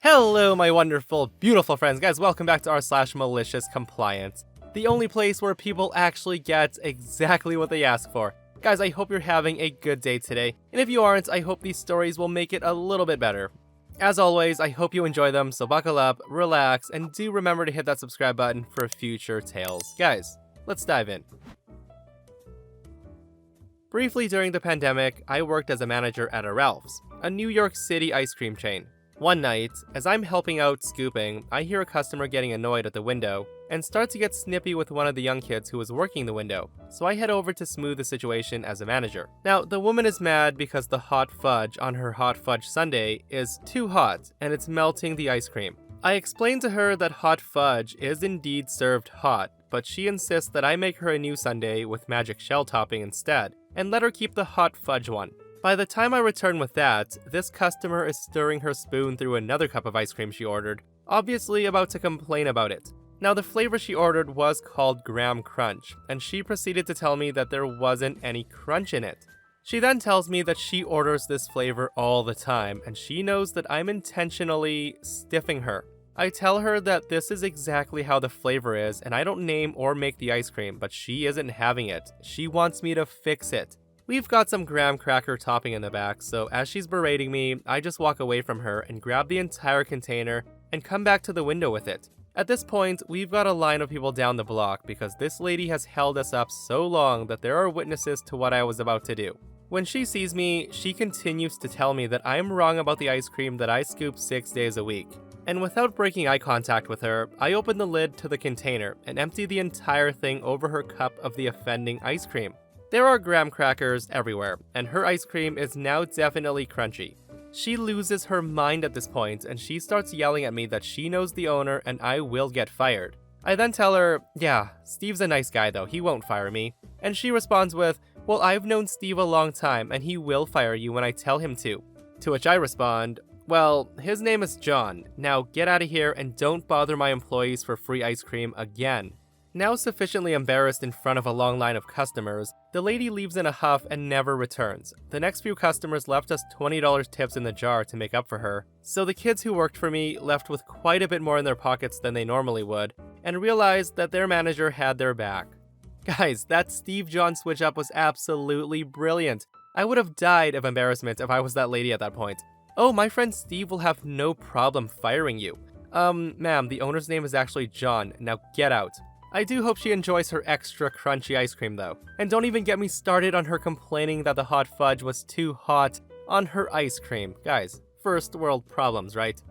Hello, my wonderful, beautiful friends. Guys, welcome back to r/MaliciousCompliance, the only place where people actually get exactly what they ask for. Guys, I hope you're having a good day today, and if you aren't, I hope these stories will make it a little bit better. As always, I hope you enjoy them, so buckle up, relax, and do remember to hit that subscribe button for future tales. Guys, let's dive in. Briefly during the pandemic, I worked as a manager at a Ralph's, a New York City ice cream chain. One night, as I'm helping out scooping, I hear a customer getting annoyed at the window and start to get snippy with one of the young kids who was working the window, so I head over to smooth the situation as a manager. Now, the woman is mad because the hot fudge on her hot fudge sundae is too hot and it's melting the ice cream. I explain to her that hot fudge is indeed served hot, but she insists that I make her a new sundae with magic shell topping instead, and let her keep the hot fudge one. By the time I return with that, this customer is stirring her spoon through another cup of ice cream she ordered, obviously about to complain about it. Now, the flavor she ordered was called Graham Crunch, and she proceeded to tell me that there wasn't any crunch in it. She then tells me that she orders this flavor all the time, and she knows that I'm intentionally stiffing her. I tell her that this is exactly how the flavor is, and I don't name or make the ice cream, but she isn't having it. She wants me to fix it. We've got some graham cracker topping in the back, so as she's berating me, I just walk away from her and grab the entire container and come back to the window with it. At this point, we've got a line of people down the block because this lady has held us up so long that there are witnesses to what I was about to do. When she sees me, she continues to tell me that I'm wrong about the ice cream that I scoop 6 days a week. And without breaking eye contact with her, I open the lid to the container and empty the entire thing over her cup of the offending ice cream. There are graham crackers everywhere, and her ice cream is now definitely crunchy. She loses her mind at this point, and she starts yelling at me that she knows the owner and I will get fired. I then tell her, yeah, Steve's a nice guy though, he won't fire me. And she responds with, well, I've known Steve a long time, and he will fire you when I tell him to. To which I respond, well, his name is John. Now get out of here and don't bother my employees for free ice cream again. Now sufficiently embarrassed in front of a long line of customers, the lady leaves in a huff and never returns. The next few customers left us $20 tips in the jar to make up for her, so the kids who worked for me left with quite a bit more in their pockets than they normally would, and realized that their manager had their back. Guys, that Steve John switch up was absolutely brilliant. I would have died of embarrassment if I was that lady at that point. Oh, my friend Steve will have no problem firing you. Ma'am, the owner's name is actually John, now get out. I do hope she enjoys her extra crunchy ice cream though. And don't even get me started on her complaining that the hot fudge was too hot on her ice cream. Guys, first world problems, right?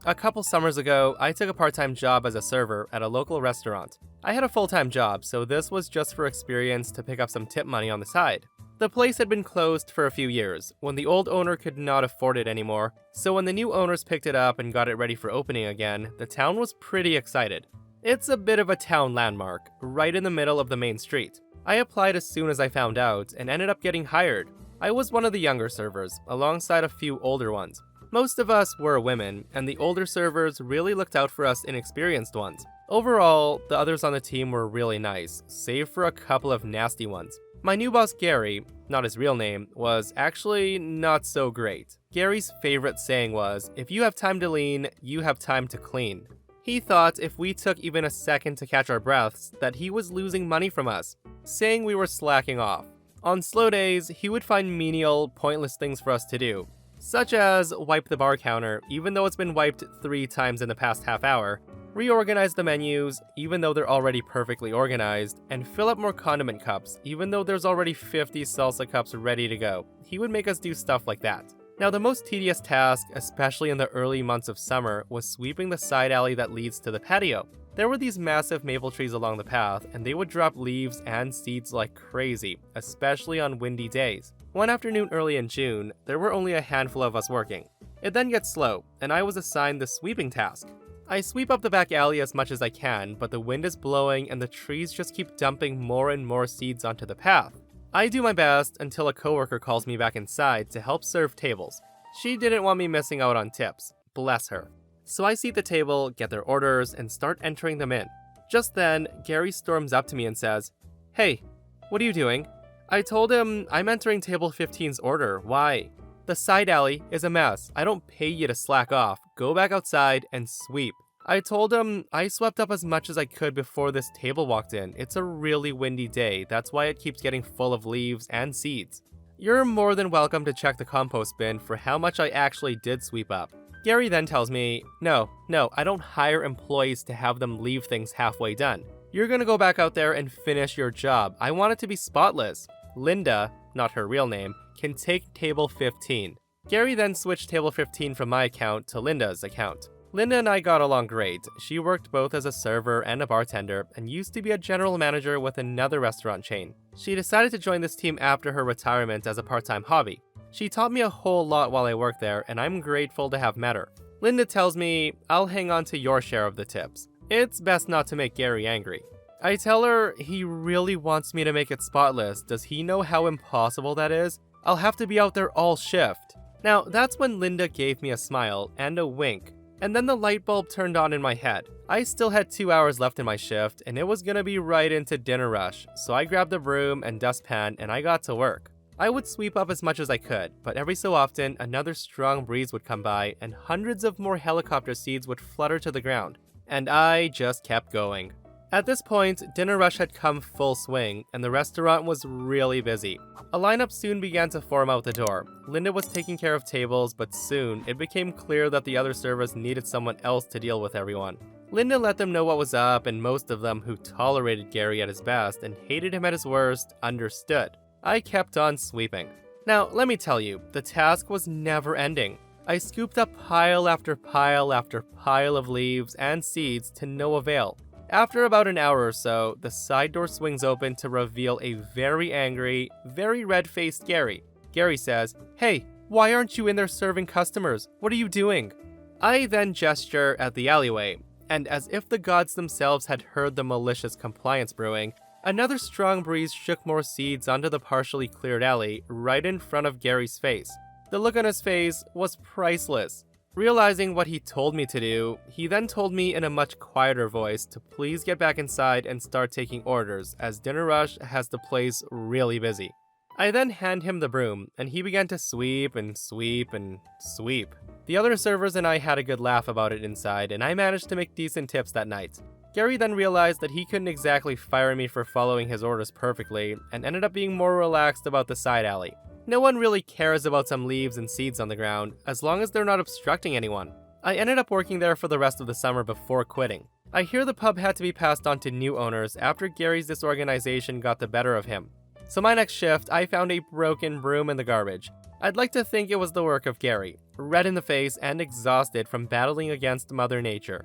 A couple summers ago, I took a part-time job as a server at a local restaurant. I had a full-time job, so this was just for experience to pick up some tip money on the side. The place had been closed for a few years, when the old owner could not afford it anymore, so when the new owners picked it up and got it ready for opening again, the town was pretty excited. It's a bit of a town landmark, right in the middle of the main street. I applied as soon as I found out, and ended up getting hired. I was one of the younger servers, alongside a few older ones. Most of us were women, and the older servers really looked out for us inexperienced ones. Overall, the others on the team were really nice, save for a couple of nasty ones. My new boss Gary, not his real name, was actually not so great. Gary's favorite saying was, if you have time to lean, you have time to clean. He thought if we took even a second to catch our breaths, that he was losing money from us, saying we were slacking off. On slow days, he would find menial, pointless things for us to do, such as wipe the bar counter even though it's been wiped 3 times in the past half hour, reorganize the menus, even though they're already perfectly organized, and fill up more condiment cups, even though there's already 50 salsa cups ready to go. He would make us do stuff like that. Now, the most tedious task, especially in the early months of summer, was sweeping the side alley that leads to the patio. There were these massive maple trees along the path, and they would drop leaves and seeds like crazy, especially on windy days. One afternoon early in June, there were only a handful of us working. It then gets slow, and I was assigned the sweeping task. I sweep up the back alley as much as I can, but the wind is blowing and the trees just keep dumping more and more seeds onto the path. I do my best until a coworker calls me back inside to help serve tables. She didn't want me missing out on tips, bless her. So I seat the table, get their orders, and start entering them in. Just then, Gary storms up to me and says, "Hey, what are you doing?" I told him I'm entering table 15's order, why? The side alley is a mess. I don't pay you to slack off. Go back outside and sweep. I told him I swept up as much as I could before this table walked in. It's a really windy day. That's why it keeps getting full of leaves and seeds. You're more than welcome to check the compost bin for how much I actually did sweep up. Gary then tells me, no, I don't hire employees to have them leave things halfway done. You're gonna go back out there and finish your job. I want it to be spotless. Linda, not her real name, can take table 15. Gary then switched table 15 from my account to Linda's account. Linda and I got along great. She worked both as a server and a bartender and used to be a general manager with another restaurant chain. She decided to join this team after her retirement as a part-time hobby. She taught me a whole lot while I worked there, and I'm grateful to have met her. Linda tells me, I'll hang on to your share of the tips. It's best not to make Gary angry. I tell her he really wants me to make it spotless. Does he know how impossible that is? I'll have to be out there all shift. Now, that's when Linda gave me a smile and a wink, and then the light bulb turned on in my head. I still had 2 hours left in my shift, and it was gonna be right into dinner rush, so I grabbed the broom and dustpan and I got to work. I would sweep up as much as I could, but every so often, another strong breeze would come by and hundreds of more helicopter seeds would flutter to the ground, and I just kept going. At this point, dinner rush had come full swing, and the restaurant was really busy. A lineup soon began to form out the door. Linda was taking care of tables, but soon it became clear that the other servers needed someone else to deal with everyone. Linda let them know what was up, and most of them who tolerated Gary at his best and hated him at his worst understood. I kept on sweeping. Now, let me tell you, the task was never ending. I scooped up pile after pile after pile of leaves and seeds to no avail. After about an hour or so, the side door swings open to reveal a very angry, very red-faced Gary. Gary says, "Hey, why aren't you in there serving customers? What are you doing?" I then gesture at the alleyway, and as if the gods themselves had heard the malicious compliance brewing, another strong breeze shook more seeds onto the partially cleared alley right in front of Gary's face. The look on his face was priceless. Realizing what he told me to do, he then told me in a much quieter voice to please get back inside and start taking orders, as dinner rush has the place really busy. I then hand him the broom, and he began to sweep and sweep and sweep. The other servers and I had a good laugh about it inside, and I managed to make decent tips that night. Gary then realized that he couldn't exactly fire me for following his orders perfectly, and ended up being more relaxed about the side alley. No one really cares about some leaves and seeds on the ground, as long as they're not obstructing anyone. I ended up working there for the rest of the summer before quitting. I hear the pub had to be passed on to new owners after Gary's disorganization got the better of him. So my next shift, I found a broken broom in the garbage. I'd like to think it was the work of Gary, red in the face and exhausted from battling against Mother Nature.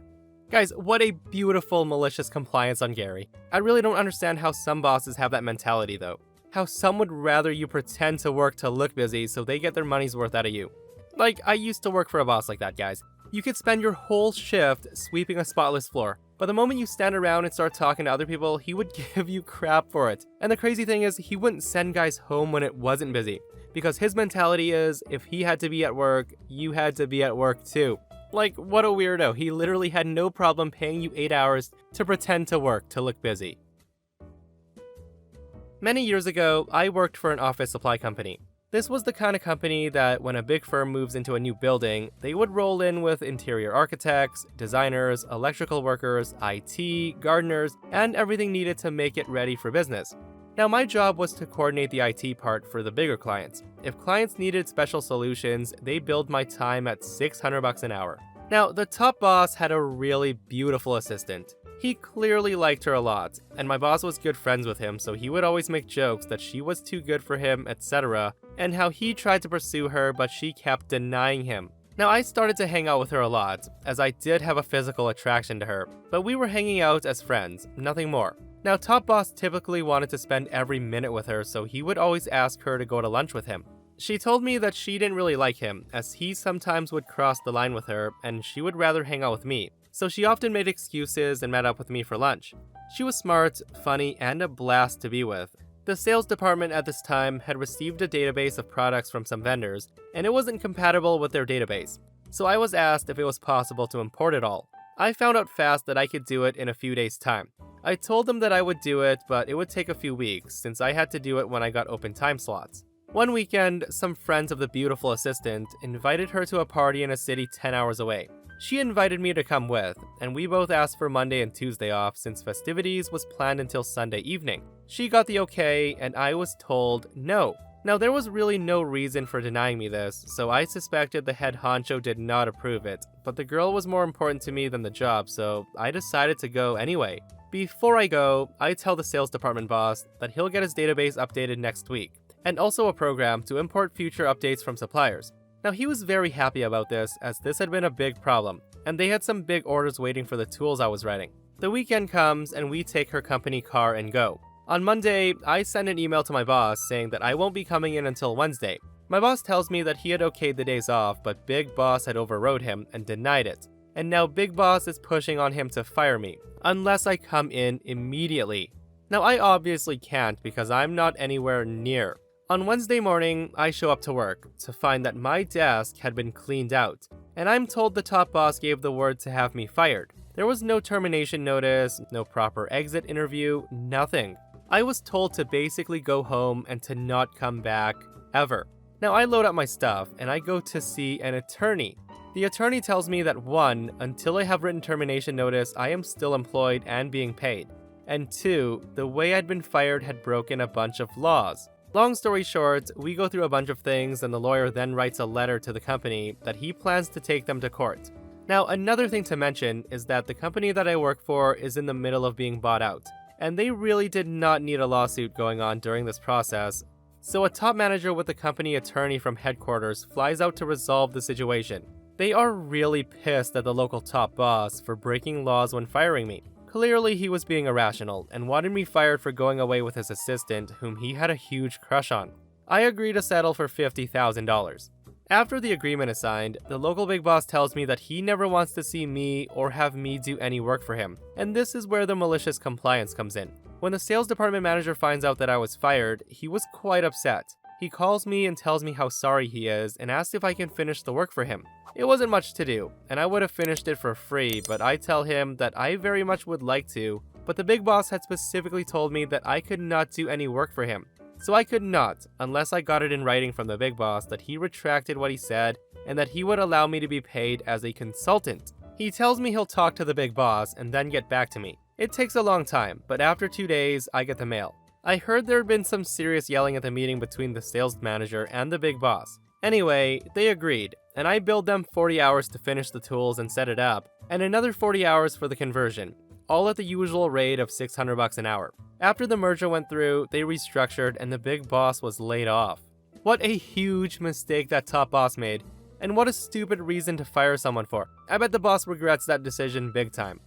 Guys, what a beautiful malicious compliance on Gary. I really don't understand how some bosses have that mentality though. How some would rather you pretend to work to look busy so they get their money's worth out of you. Like, I used to work for a boss like that, guys. You could spend your whole shift sweeping a spotless floor, but the moment you stand around and start talking to other people, he would give you crap for it. And the crazy thing is, he wouldn't send guys home when it wasn't busy, because his mentality is, if he had to be at work, you had to be at work too. Like, what a weirdo. He literally had no problem paying you 8 hours to pretend to work to look busy. Many years ago, I worked for an office supply company. This was the kind of company that when a big firm moves into a new building, they would roll in with interior architects, designers, electrical workers, IT, gardeners, and everything needed to make it ready for business. Now my job was to coordinate the IT part for the bigger clients. If clients needed special solutions, they billed my time at $600 an hour. Now the top boss had a really beautiful assistant. He clearly liked her a lot, and my boss was good friends with him, so he would always make jokes that she was too good for him, etc., and how he tried to pursue her but she kept denying him. Now I started to hang out with her a lot, as I did have a physical attraction to her, but we were hanging out as friends, nothing more. Now Top Boss typically wanted to spend every minute with her, so he would always ask her to go to lunch with him. She told me that she didn't really like him, as he sometimes would cross the line with her, and she would rather hang out with me. So she often made excuses and met up with me for lunch. She was smart, funny, and a blast to be with. The sales department at this time had received a database of products from some vendors, and it wasn't compatible with their database. So I was asked if it was possible to import it all. I found out fast that I could do it in a few days' time. I told them that I would do it, but it would take a few weeks, since I had to do it when I got open time slots. One weekend, some friends of the beautiful assistant invited her to a party in a city 10 hours away. She invited me to come with, and we both asked for Monday and Tuesday off since festivities was planned until Sunday evening. She got the okay, and I was told no. Now, there was really no reason for denying me this, so I suspected the head honcho did not approve it, but the girl was more important to me than the job, so I decided to go anyway. Before I go, I tell the sales department boss that he'll get his database updated next week, and also a program to import future updates from suppliers. Now, he was very happy about this, as this had been a big problem, and they had some big orders waiting for the tools I was writing. The weekend comes, and we take her company car and go. On Monday, I send an email to my boss saying that I won't be coming in until Wednesday. My boss tells me that he had okayed the days off, but Big Boss had overrode him and denied it. And now Big Boss is pushing on him to fire me, unless I come in immediately. Now, I obviously can't because I'm not anywhere near. On Wednesday morning, I show up to work to find that my desk had been cleaned out, and I'm told the top boss gave the word to have me fired. There was no termination notice, no proper exit interview, nothing. I was told to basically go home and to not come back, ever. Now, I load up my stuff, and I go to see an attorney. The attorney tells me that 1, until I have written termination notice, I am still employed and being paid. And 2, the way I'd been fired had broken a bunch of laws. Long story short, we go through a bunch of things, and the lawyer then writes a letter to the company that he plans to take them to court. Now, another thing to mention is that the company that I work for is in the middle of being bought out, and they really did not need a lawsuit going on during this process. So a top manager with the company attorney from headquarters flies out to resolve the situation. They are really pissed at the local top boss for breaking laws when firing me. Clearly he was being irrational and wanted me fired for going away with his assistant, whom he had a huge crush on. I agree to settle for $50,000. After the agreement is signed, the local big boss tells me that he never wants to see me or have me do any work for him, and this is where the malicious compliance comes in. When the sales department manager finds out that I was fired, he was quite upset. He calls me and tells me how sorry he is and asks if I can finish the work for him. It wasn't much to do, and I would have finished it for free, but I tell him that I very much would like to, but the big boss had specifically told me that I could not do any work for him. So I could not, unless I got it in writing from the big boss that he retracted what he said and that he would allow me to be paid as a consultant. He tells me he'll talk to the big boss and then get back to me. It takes a long time, but after 2 days, I get the mail. I heard there had been some serious yelling at the meeting between the sales manager and the big boss. Anyway, they agreed, and I billed them 40 hours to finish the tools and set it up, and another 40 hours for the conversion, all at the usual rate of $600 an hour. After the merger went through, they restructured and the big boss was laid off. What a huge mistake that top boss made, and what a stupid reason to fire someone for. I bet the boss regrets that decision big time.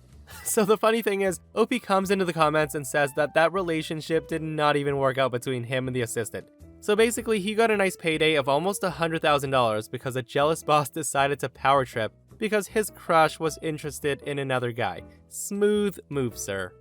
So the funny thing is, OP comes into the comments and says that that relationship did not even work out between him and the assistant. So basically, he got a nice payday of almost $100,000 because a jealous boss decided to power trip because his crush was interested in another guy. Smooth move, sir.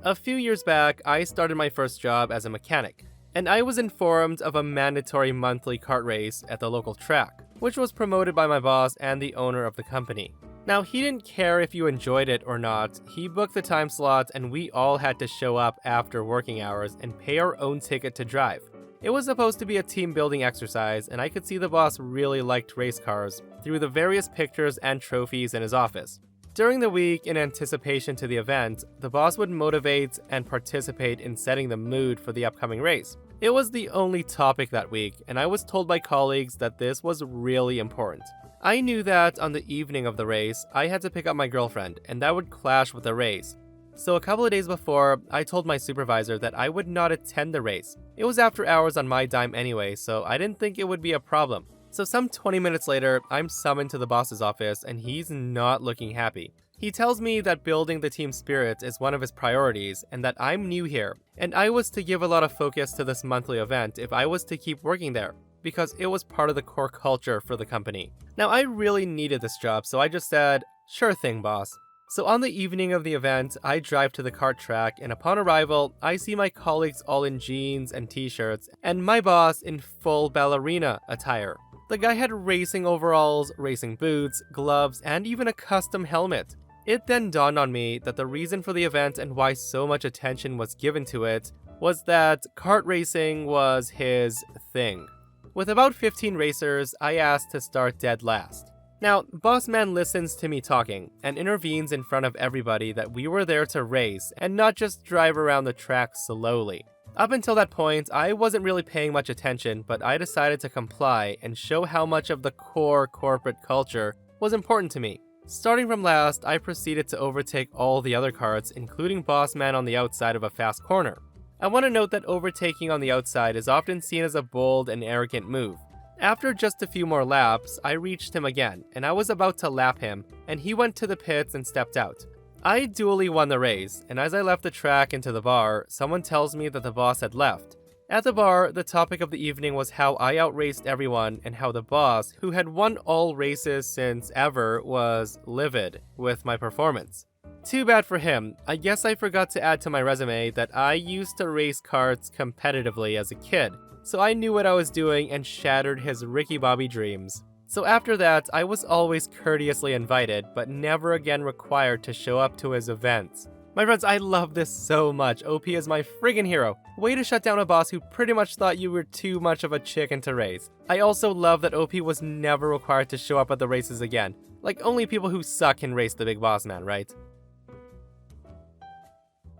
A few years back, I started my first job as a mechanic, and I was informed of a mandatory monthly kart race at the local track, which was promoted by my boss and the owner of the company. Now, he didn't care if you enjoyed it or not. He booked the time slots and we all had to show up after working hours and pay our own ticket to drive. It was supposed to be a team building exercise, and I could see the boss really liked race cars through the various pictures and trophies in his office. During the week, in anticipation to the event, the boss would motivate and participate in setting the mood for the upcoming race. It was the only topic that week, and I was told by colleagues that this was really important. I knew that on the evening of the race, I had to pick up my girlfriend, and that would clash with the race. So a couple of days before, I told my supervisor that I would not attend the race. It was after hours on my dime anyway, so I didn't think it would be a problem. So some 20 minutes later, I'm summoned to the boss's office and he's not looking happy. He tells me that building the team spirit is one of his priorities and that I'm new here, and I was to give a lot of focus to this monthly event if I was to keep working there, because it was part of the core culture for the company. Now, I really needed this job, so I just said, "Sure thing, boss." So on the evening of the event, I drive to the kart track, and upon arrival, I see my colleagues all in jeans and t-shirts, and my boss in full ballerina attire. The guy had racing overalls, racing boots, gloves, and even a custom helmet. It then dawned on me that the reason for the event and why so much attention was given to it was that kart racing was his thing. With about 15 racers, I asked to start dead last. Now, Bossman listens to me talking and intervenes in front of everybody that we were there to race and not just drive around the track slowly. Up until that point, I wasn't really paying much attention, but I decided to comply and show how much of the core corporate culture was important to me. Starting from last, I proceeded to overtake all the other karts, including Bossman on the outside of a fast corner. I want to note that overtaking on the outside is often seen as a bold and arrogant move. After just a few more laps, I reached him again, and I was about to lap him, and he went to the pits and stepped out. I duly won the race, and as I left the track into the bar, someone tells me that the boss had left. At the bar, the topic of the evening was how I outraced everyone and how the boss, who had won all races since ever, was livid with my performance. Too bad for him. I guess I forgot to add to my resume that I used to race karts competitively as a kid, so I knew what I was doing and shattered his Ricky Bobby dreams. So after that, I was always courteously invited, but never again required to show up to his events. My friends, I love this so much. OP is my friggin' hero. Way to shut down a boss who pretty much thought you were too much of a chicken to race. I also love that OP was never required to show up at the races again. Like, only people who suck can race the big boss man, right?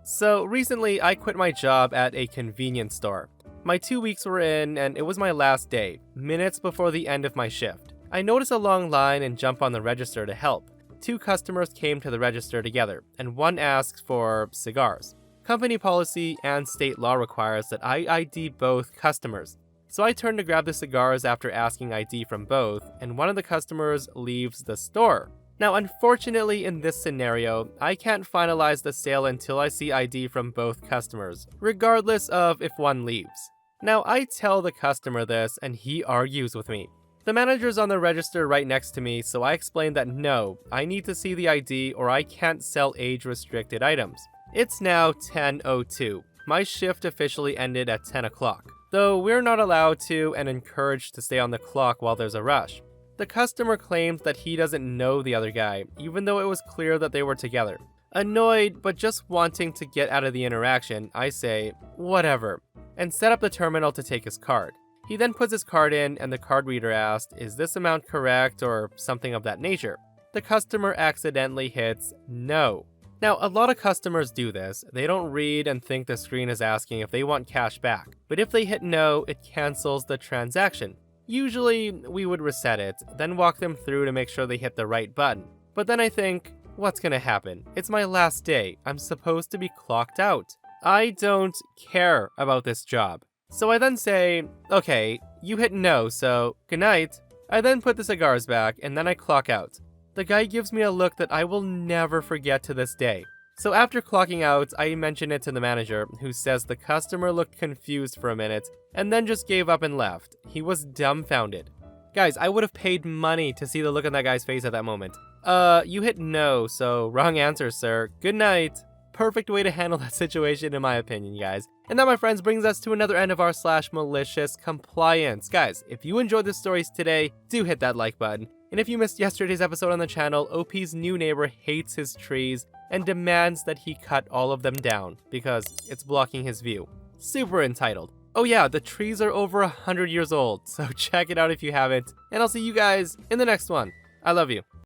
So recently, I quit my job at a convenience store. My 2 weeks were in, and it was my last day, minutes before the end of my shift. I notice a long line and jump on the register to help. 2 customers came to the register together, and one asks for cigars. Company policy and state law requires that I ID both customers. So I turn to grab the cigars after asking ID from both, and one of the customers leaves the store. Now, unfortunately, in this scenario, I can't finalize the sale until I see ID from both customers, regardless of if one leaves. Now, I tell the customer this, and he argues with me. The manager's on the register right next to me, so I explain that no, I need to see the ID or I can't sell age-restricted items. It's now 10:02. My shift officially ended at 10 o'clock, though we're not allowed to and encouraged to stay on the clock while there's a rush. The customer claims that he doesn't know the other guy, even though it was clear that they were together. Annoyed, but just wanting to get out of the interaction, I say, whatever, and set up the terminal to take his card. He then puts his card in, and the card reader asked, is this amount correct, or something of that nature. The customer accidentally hits no. Now, a lot of customers do this. They don't read and think the screen is asking if they want cash back. But if they hit no, it cancels the transaction. Usually, we would reset it, then walk them through to make sure they hit the right button. But then I think, what's gonna happen? It's my last day. I'm supposed to be clocked out. I don't care about this job. So I then say, okay, you hit no, so good night. I then put the cigars back, and then I clock out. The guy gives me a look that I will never forget to this day. So after clocking out, I mention it to the manager, who says the customer looked confused for a minute, and then just gave up and left. He was dumbfounded. Guys, I would have paid money to see the look on that guy's face at that moment. You hit no, so wrong answer, sir. Good night. Perfect way to handle that situation, in my opinion, guys. And that, my friends, brings us to another end of our /MaliciousCompliance. Guys, if you enjoyed the stories today, do hit that like button. And if you missed yesterday's episode on the channel, OP's new neighbor hates his trees and demands that he cut all of them down because it's blocking his view. Super entitled. Oh yeah, the trees are over 100 years old, so check it out if you haven't. And I'll see you guys in the next one. I love you.